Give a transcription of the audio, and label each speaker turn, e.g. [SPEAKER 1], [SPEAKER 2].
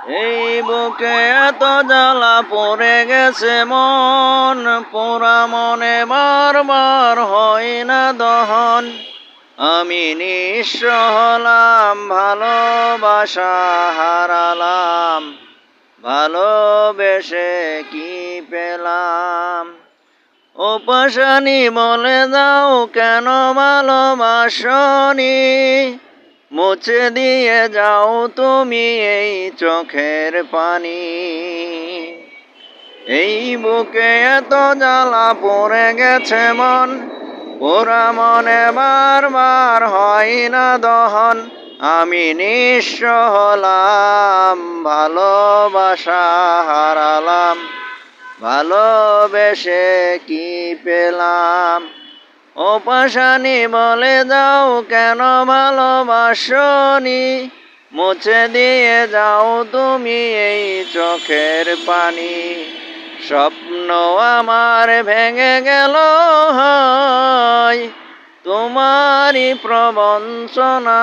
[SPEAKER 1] এই বুকে এত জ্বালা পড়ে গেছে মন, পোড়া মনে বারবার হয় না দহন। আমি নিঃস্ব হলাম, ভালোবাসা হারালাম, ভালোবেসে কি পেলাম। ও পাশানি বলে দাও কেন ভালোবাসনি, মুছে দিয়ে যাও তুমি এই চোখের পানি। এই বুকে এত জ্বালা পড়ে গেছে মন, পোড়া মনে বারবার হয় না দহন। আমি নিঃস্ব হলাম, ভালোবাসা হারালাম, ভালোবেসে কি পেলাম। ও পাশানি বলে দাও কেন ভালোবাসনি, মুছে দিয়ে যাও তুমি এই চোখের পানি। স্বপ্ন আমার ভেঙে গেল হয় তোমারই প্রবঞ্চনায়।